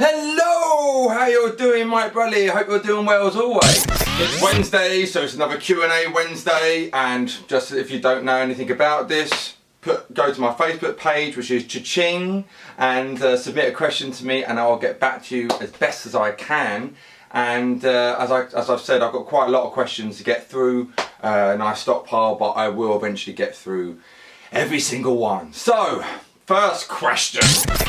Hello! How you doing, my brother? Hope you're doing well as always. It's Wednesday, so it's another Q&A Wednesday, and just if you don't know anything about this, go to my Facebook page, which is Cha-Ching, and submit a question to me, and I'll get back to you as best as I can. And as I've said, I've got quite a lot of questions to get through, and I stockpile, but I will eventually get through every single one. So, first question.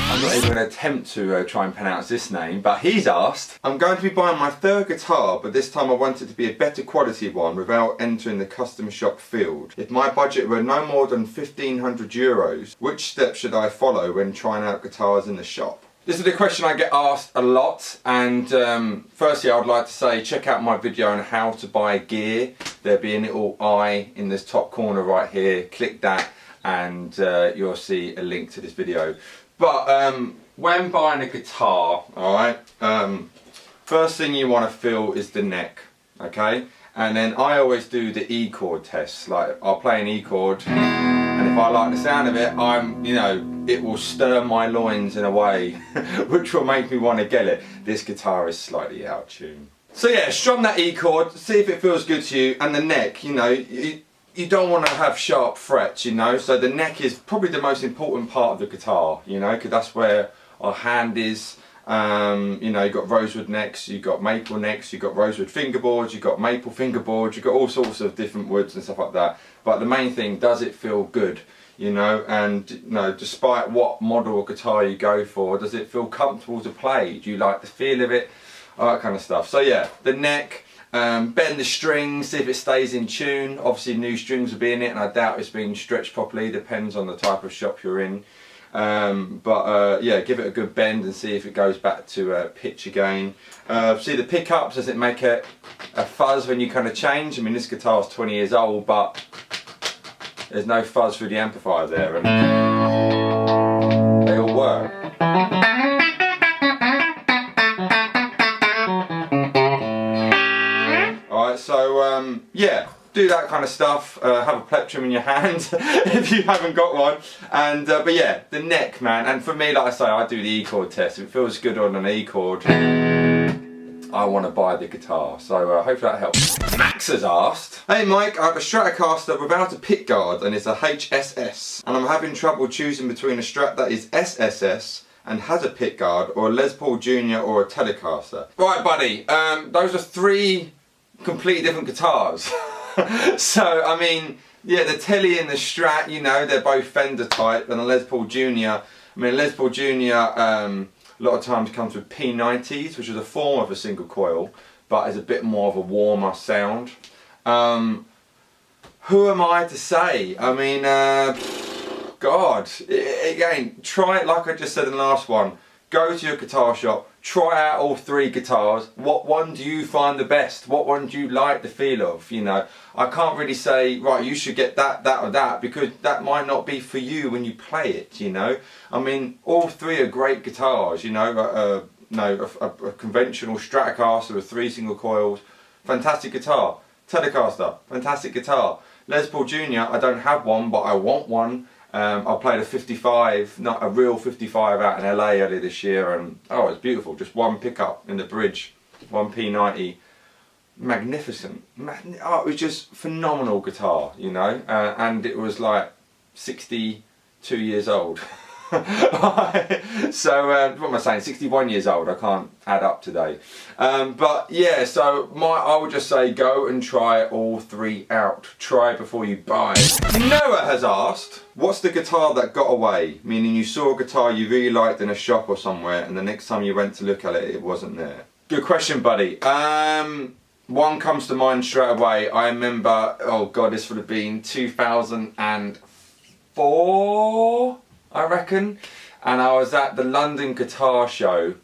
I'm not even going to attempt to try and pronounce this name, but he's asked, I'm going to be buying my third guitar, but this time I want it to be a better quality one without entering the custom shop field. If my budget were no more than €1,500, which steps should I follow when trying out guitars in the shop? This is a question I get asked a lot, and firstly I would like to say check out my video on how to buy gear. There'll be a little eye in this top corner right here, click that and you'll see a link to this video. But when buying a guitar, alright, first thing you want to feel is the neck, okay? And then I always do the E chord test. Like, I'll play an E chord, and if I like the sound of it, it will stir my loins in a way which will make me want to get it. This guitar is slightly out of tune. So yeah, strum that E chord, see if it feels good to you, and the neck, you don't want to have sharp frets, so the neck is probably the most important part of the guitar, because that's where our hand is. You've got rosewood necks, you've got maple necks, you've got rosewood fingerboards, you've got maple fingerboards, you've got all sorts of different woods and stuff like that. But the main thing, does it feel good? And despite what model of guitar you go for, does it feel comfortable to play? Do you like the feel of it? All that kind of stuff. So yeah, the neck. Bend the strings, see if it stays in tune. Obviously new strings will be in it, and I doubt it's being stretched properly, depends on the type of shop you're in. Yeah, give it a good bend and see if it goes back to pitch again. See the pickups, does it make a fuzz when you kind of change? I mean, this guitar's 20 years old, but there's no fuzz through the amplifier there, and they all work. So yeah, do that kind of stuff. Have a plectrum in your hand if you haven't got one. And but yeah, the neck, man. And for me, like I say, I do the E chord test. If it feels good on an E chord, I want to buy the guitar. So hopefully that helps. Max has asked, hey Mike, I have a Stratocaster without a pick guard and it's a HSS, and I'm having trouble choosing between a Strat that is SSS and has a pick guard, or a Les Paul Jr. or a Telecaster. Right, buddy. Those are three completely different guitars. So I mean, yeah, the Tele and the Strat, they're both Fender type, and the Les Paul Jr. I mean, Les Paul Jr. A lot of times comes with P90s, which is a form of a single coil, but is a bit more of a warmer sound. Who am I to say? I mean, God, again, try it like I just said in the last one. Go to your guitar shop, try out all three guitars. What one do you find the best? What one do you like the feel of? I can't really say, right, you should get that, or that, because that might not be for you when you play it, I mean, all three are great guitars, a conventional Stratocaster with 3 single coils, fantastic guitar. Telecaster, fantastic guitar. Les Paul Jr., I don't have one, but I want one. I played a 55, not a real 55, out in LA earlier this year, and oh, it's beautiful. Just one pickup in the bridge, one P90, magnificent. Oh, it was just phenomenal guitar, and it was like 62 years old. So what am I saying? 61 years old. I can't add up today. But yeah, so I would just say go and try all three out. Try before you buy. Noah has asked, what's the guitar that got away? Meaning you saw a guitar you really liked in a shop or somewhere, and the next time you went to look at it, it wasn't there. Good question, buddy. One comes to mind straight away. I remember, oh God, this would have been 2004. I reckon, and I was at the London Guitar Show,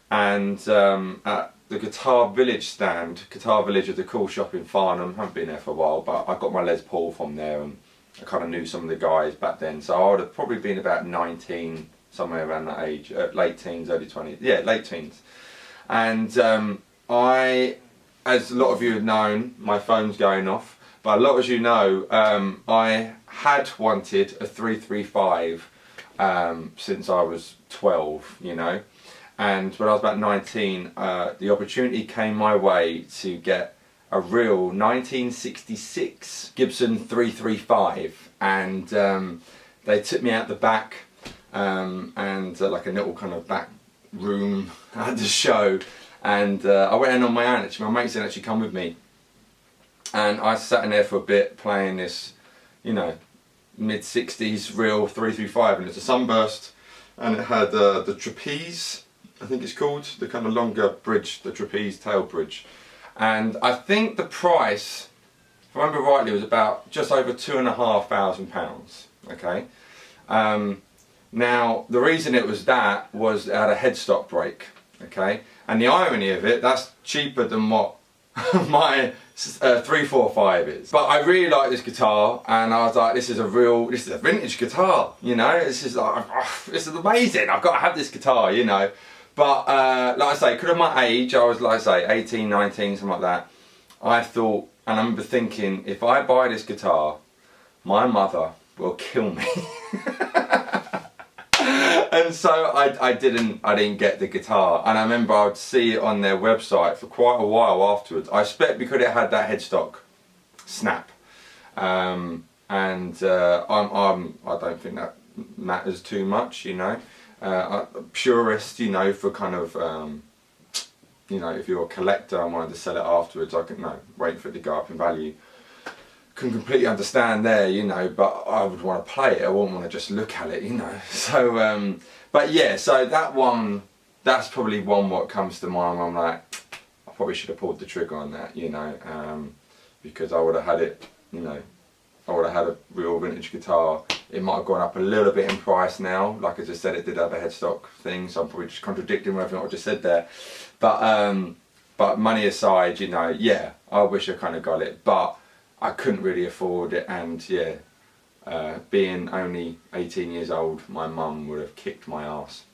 and at the Guitar Village stand. Guitar Village is a cool shop in Farnham. I haven't been there for a while, but I got my Les Paul from there, and I kind of knew some of the guys back then, so I would have probably been about 19, somewhere around that age, late teens, early 20s, yeah, late teens. And I, as a lot of you have known, my phone's going off, but a lot of you know, I had wanted a 335 since I was 12, And when I was about 19, the opportunity came my way to get a real 1966 Gibson 335, and they took me out the back and like a little kind of back room at the show, and I went in on my own. Actually, my mates didn't actually come with me, and I sat in there for a bit playing this, you know, mid-60s real 335, and it's a sunburst, and it had the trapeze, I think it's called, the kind of longer bridge, the trapeze tail bridge. And I think the price, if I remember rightly, was about just over £2,500. Okay. Now the reason it was that was it had a headstock brake. Okay. And the irony of it, that's cheaper than what my 345 is. But I really like this guitar, and I was like, this is a vintage guitar. You know, this is like, oh, this is amazing. I've got to have this guitar. You know. But like I say, because of my age, I was like I say 18, 19, something like that. I thought, and I remember thinking, if I buy this guitar, my mother will kill me. And so I didn't get the guitar. And I remember I would see it on their website for quite a while afterwards. I expect because it had that headstock snap, and I don't think that matters too much, you know. Purist, you know, for kind of, you know, if you're a collector and wanted to sell it afterwards, I can wait for it to go up in value. Can completely understand there, you know, but I would want to play it. I wouldn't want to just look at it, you know. So, but yeah, so that one, that's probably one what comes to mind. I'm like, I probably should have pulled the trigger on that, you know, because I would have had it, you know. I would have had a real vintage guitar. It might have gone up a little bit in price now. Like I just said, it did have a headstock thing, so I'm probably just contradicting everything I just said there. But money aside, you know, yeah, I wish I kind of got it, but I couldn't really afford it, and yeah, being only 18 years old, my mum would have kicked my ass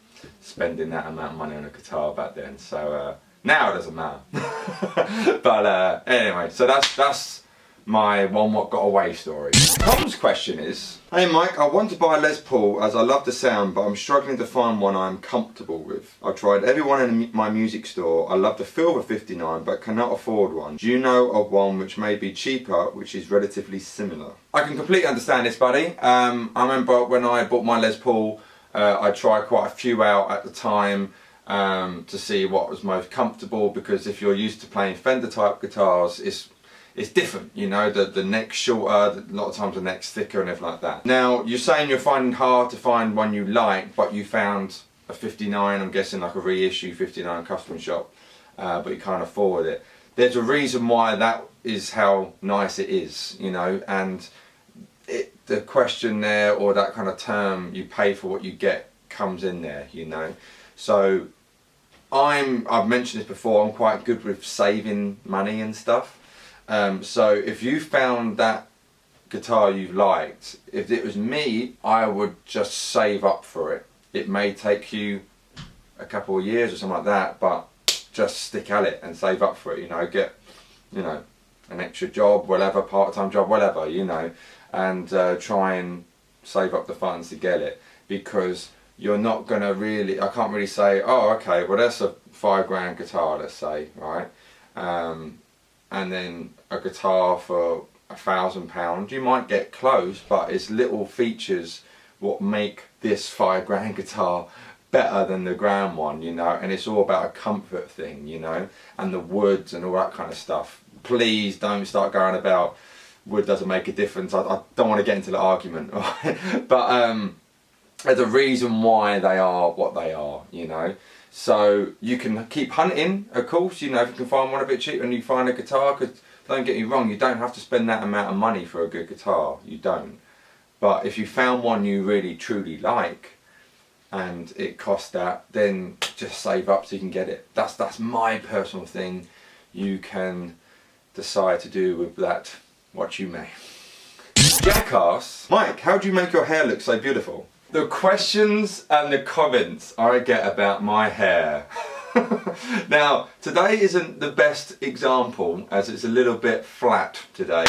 spending that amount of money on a guitar back then. So now it doesn't matter. But anyway, so that's my one what got away story. Tom's question is, hey Mike, I want to buy a Les Paul as I love the sound, but I'm struggling to find one I'm comfortable with. I've tried everyone in my music store. I love the feel of a 59 but cannot afford one. Do you know of one which may be cheaper which is relatively similar? I can completely understand this, buddy. I remember when I bought my Les Paul, I tried quite a few out at the time to see what was most comfortable, because if you're used to playing Fender type guitars, it's different, you know, the neck's shorter, a lot of times the neck's thicker and everything like that. Now, you're saying you're finding hard to find one you like, but you found a 59, I'm guessing like a reissue 59 custom shop, but you can't afford it. There's a reason why that is how nice it is, you know, and the question there, or that kind of term, you pay for what you get, comes in there, you know. So, I've mentioned this before, I'm quite good with saving money and stuff. So if you found that guitar you liked, if it was me, I would just save up for it. It may take you a couple of years or something like that, but just stick at it and save up for it, you know, get, you know, an extra job, whatever, part-time job, whatever, you know, and try and save up the funds to get it, because you're not going to really, I can't really say, oh okay, well that's a £5 guitar, let's say, right, and then a guitar for £1,000, you might get close, but it's little features what make this £5 guitar better than the grand one, you know, and it's all about a comfort thing, you know, and the woods and all that kind of stuff. Please don't start going about wood doesn't make a difference. I don't want to get into the argument, right? But there's a reason why they are what they are, you know. So you can keep hunting, of course, you know, if you can find one a bit cheaper and you find a guitar, because don't get me wrong, you don't have to spend that amount of money for a good guitar, you don't. But if you found one you really truly like and it costs that, then just save up so you can get it. That's my personal thing. You can decide to do with that what you may. Jackass, Mike, how do you make your hair look so beautiful? The questions and the comments I get about my hair. Now, today isn't the best example as it's a little bit flat today,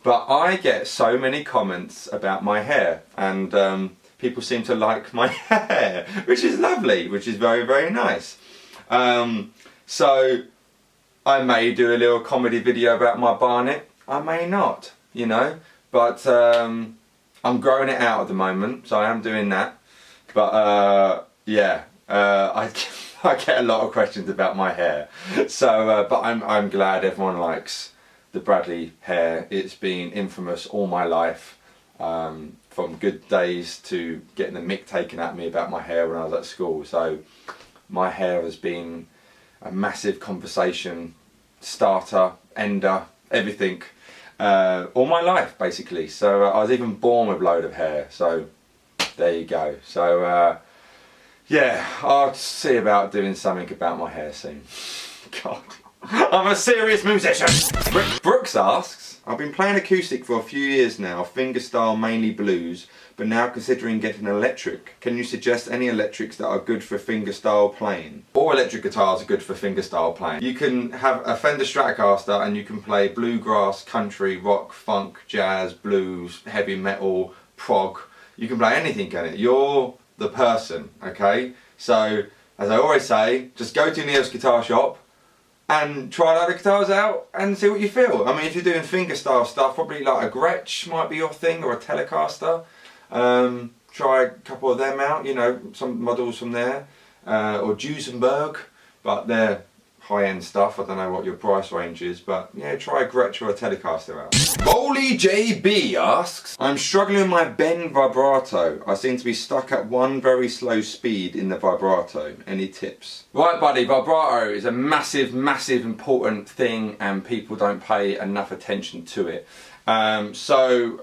but I get so many comments about my hair, and people seem to like my hair, which is lovely, which is very, very nice. So I may do a little comedy video about my barnet, I may not, you know, but I'm growing it out at the moment, so I am doing that. But yeah, I get a lot of questions about my hair, so but I'm glad everyone likes the Bradley hair. It's been infamous all my life, from good days to getting the mick taken at me about my hair when I was at school. So my hair has been a massive conversation starter, ender, everything, all my life basically. So I was even born with a load of hair, so there you go. So yeah, I'll see about doing something about my hair soon. God, I'm a serious musician. Rick Brooks asks, I've been playing acoustic for a few years now, fingerstyle mainly blues, but now considering getting electric. Can you suggest any electrics that are good for fingerstyle playing? All electric guitars are good for fingerstyle playing. You can have a Fender Stratocaster and you can play bluegrass, country, rock, funk, jazz, blues, heavy metal, prog. You can play anything in it. You're the person, okay? So, as I always say, just go to your nearest guitar shop and try a load of guitars out and see what you feel. I mean, if you're doing fingerstyle stuff, probably like a Gretsch might be your thing, or a Telecaster. Try a couple of them out, you know, some models from there, or Duesenberg, but they're high-end stuff. I don't know what your price range is, but yeah, try a Gretsch or a Telecaster out. Bowley JB asks, I'm struggling with my bend vibrato. I seem to be stuck at one very slow speed in the vibrato. Any tips? Right, buddy, vibrato is a massive, massive important thing, and people don't pay enough attention to it. So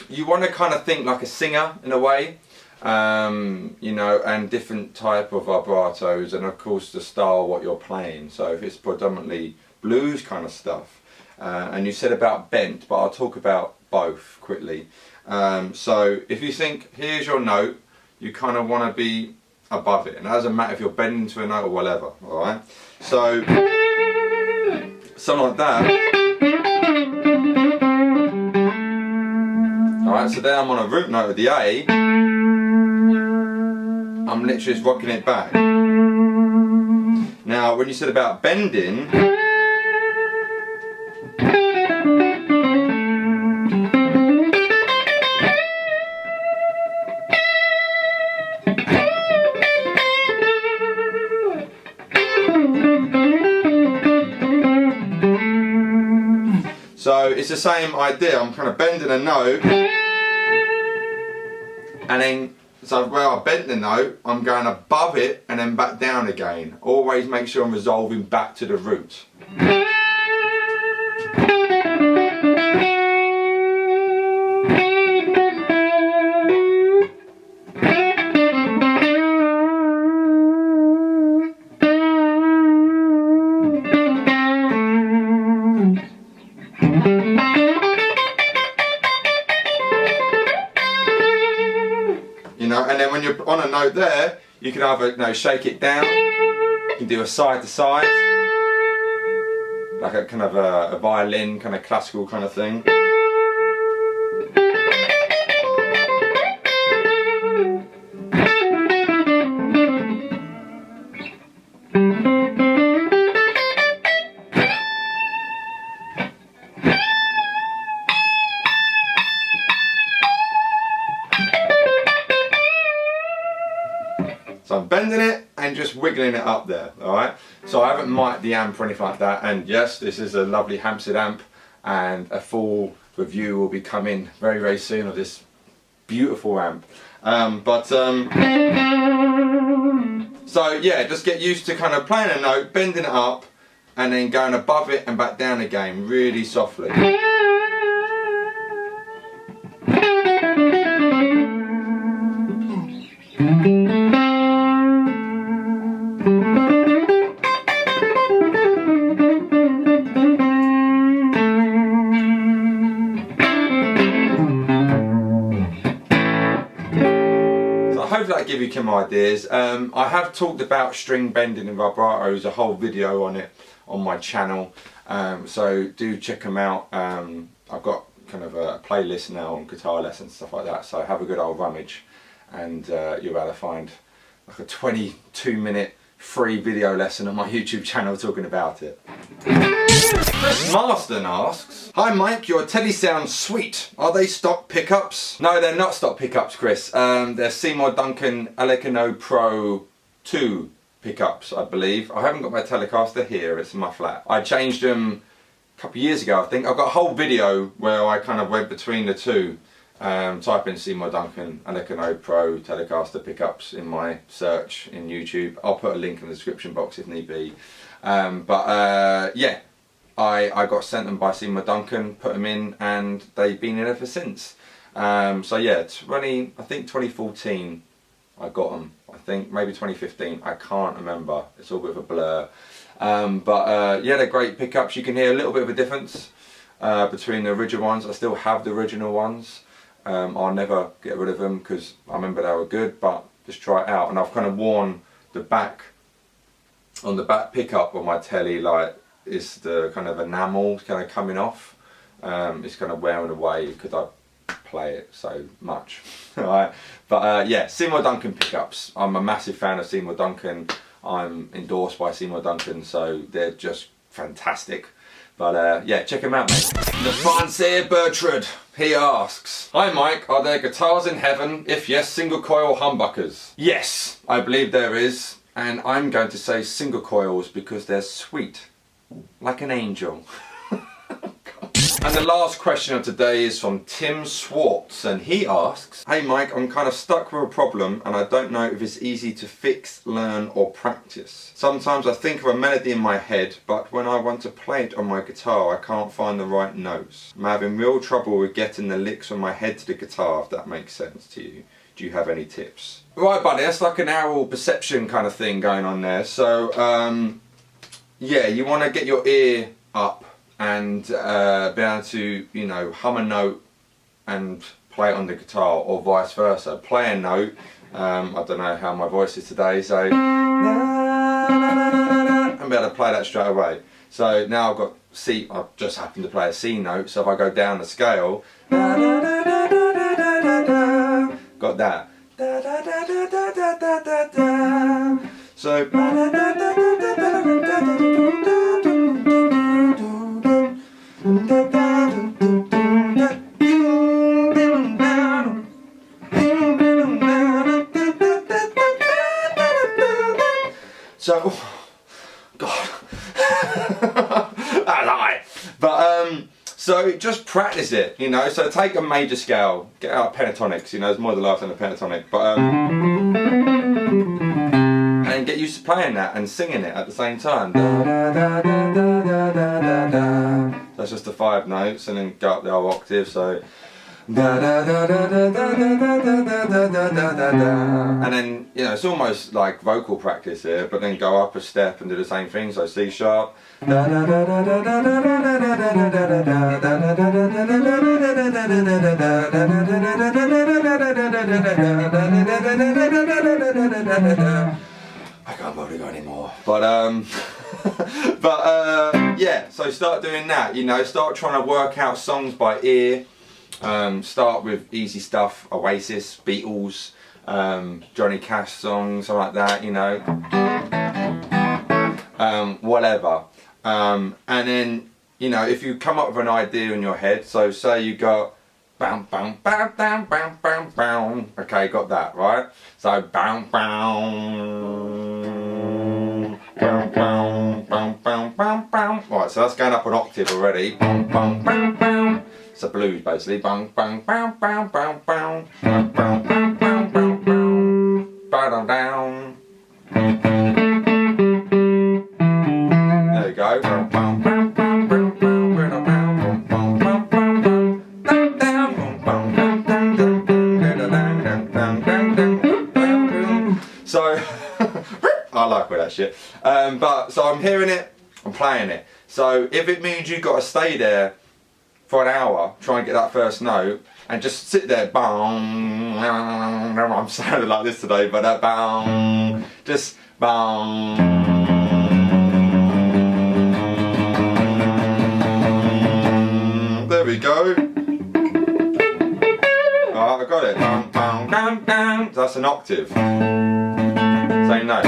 you want to kind of think like a singer in a way. You know, and different type of vibratos, and of course the style what you're playing. So if it's predominantly blues kind of stuff, and you said about bent, but I'll talk about both quickly. So if you think here's your note, you kind of want to be above it, and it doesn't matter if you're bending to a note or whatever. All right, so something like that. All right, so there I'm on a root note of the A. I'm literally just rocking it back. Now, when you said about bending, so it's the same idea. I'm kind of bending a note, and then so where I bent the note, I'm going above it and then back down again. Always make sure I'm resolving back to the root. And then when you're on a note there, you can either shake it down, you can do a side to side, like a kind of a violin, kind of classical kind of thing. So I'm bending it and just wiggling it up there, alright? So I haven't mic'd the amp or anything like that, and yes, this is a lovely Hampstead amp, and a full review will be coming very, very soon of this beautiful amp. So yeah, just get used to kind of playing a note, bending it up, and then going above it and back down again, really softly. Hopefully that'll give you some ideas. I have talked about string bending and vibratos, a whole video on it on my channel, so do check them out. I've got kind of a playlist now on guitar lessons, stuff like that, so have a good old rummage and you'll be able to find like a 22-minute free video lesson on my YouTube channel talking about it. Chris Marston asks, "Hi Mike, your Tele sounds sweet. Are they stock pickups?" No, they're not stock pickups, Chris. They're Seymour Duncan Elecano Pro 2 pickups, I believe. I haven't got my Telecaster here, it's in my flat. I changed them a couple of years ago, I think. I've got a whole video where I kind of went between the two. Type in Seymour Duncan Elecano Pro Telecaster pickups in my search in YouTube. I'll put a link in the description box if need be. Yeah, I got sent them by Seymour Duncan, put them in, and they've been in ever since. So yeah, I think 2014 I got them. I think maybe 2015, I can't remember. It's all a bit of a blur. Yeah, they're great pickups. You can hear a little bit of a difference between the original ones. I still have the original ones. I'll never get rid of them because I remember they were good, but just try it out. And I've kind of worn the back, on the back pickup on my Tele, like it's the kind of enamel kind of coming off. It's kind of wearing away because I play it so much. Alright, but yeah, Seymour Duncan pickups. I'm a massive fan of Seymour Duncan. I'm endorsed by Seymour Duncan, so they're just fantastic. But yeah, check him out, mate. The Francis Bertrand, he asks, "Hi Mike, are there guitars in heaven? If yes, single coil humbuckers?" Yes, I believe there is. And I'm going to say single coils because they're sweet. Like an angel. And the last question of today is from Tim Swartz, and he asks, "Hey Mike, I'm kind of stuck with a problem and I don't know if it's easy to fix, learn or practice. Sometimes I think of a melody in my head, but when I want to play it on my guitar I can't find the right notes. I'm having real trouble with getting the licks from my head to the guitar, if that makes sense to you. Do you have any tips?" Right buddy, that's like an aural perception kind of thing going on there. So yeah, you want to get your ear up and be able to, you know, hum a note and play it on the guitar, or vice versa. Play a note, I don't know how my voice is today, so and be able to play that straight away. So now I've got C, I just happen to play a C note, so if I go down the scale, got that. So God, that's high. But so just practice it, you know. So take a major scale, get out pentatonics, you know. There's more to life than a pentatonic, but and get used to playing that and singing it at the same time. That's just the 5 notes, and then go up the whole octave. So. And then, you know, it's almost like vocal practice here, but then go up a step and do the same thing. So C sharp. I can't bother go anymore. But yeah, so start doing that, you know, start trying to work out songs by ear. Start with easy stuff, Oasis, Beatles, Johnny Cash songs, something like that, you know, whatever. And then, you know, if you come up with an idea in your head, so say you got bam bam bam bam bam bam bam, okay, got that, right? So bam bam bam bam bam bam bam bam. Right, so that's going up an octave already. Bam bam bam bam. It's a blues basically. Bang bang bang bang bang bang bang bang bang bang bang bang down. There you go. So I like all that shit. But so I'm hearing it, I'm playing it. So if it means you got to stay there for an hour, try and get that first note, and just sit there, bang. I'm sounding like this today, but bang, just bang. There we go. Alright, I got it. Bang, bang, bang, bang. point, that's an octave. Same note.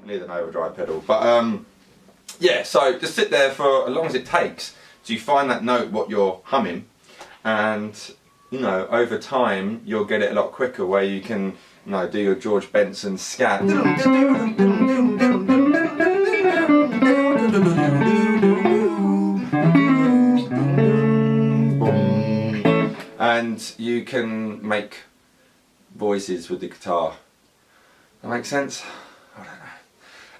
Need an overdrive pedal, but yeah, so just sit there for as long as it takes till you find that note what you're humming, and you know, over time you'll get it a lot quicker where you can, you know, do your George Benson scat. And you can make voices with the guitar. That makes sense? I don't know.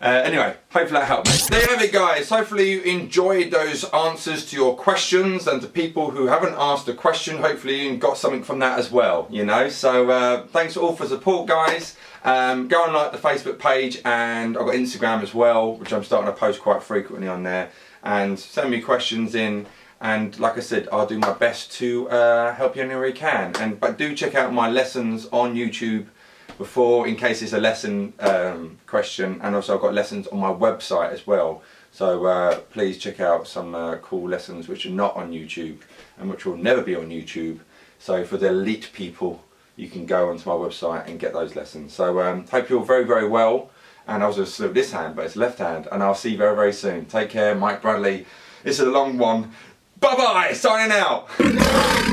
Anyway, hopefully that helped. There you have it, guys. Hopefully you enjoyed those answers to your questions, and to people who haven't asked a question, hopefully you got something from that as well, you know. So thanks all for support, guys. Go and like the Facebook page, and I've got Instagram as well, which I'm starting to post quite frequently on there. And send me questions in, and like I said, I'll do my best to help you anywhere I can. But do check out my lessons on YouTube before, in case it's a lesson question, and also I've got lessons on my website as well. So please check out some cool lessons which are not on YouTube and which will never be on YouTube. So for the elite people, you can go onto my website and get those lessons. So hope you're very, very well. And I was just with this hand, but it's left hand, and I'll see you very, very soon. Take care, Mike Bradley. It's a long one. Bye bye, signing out.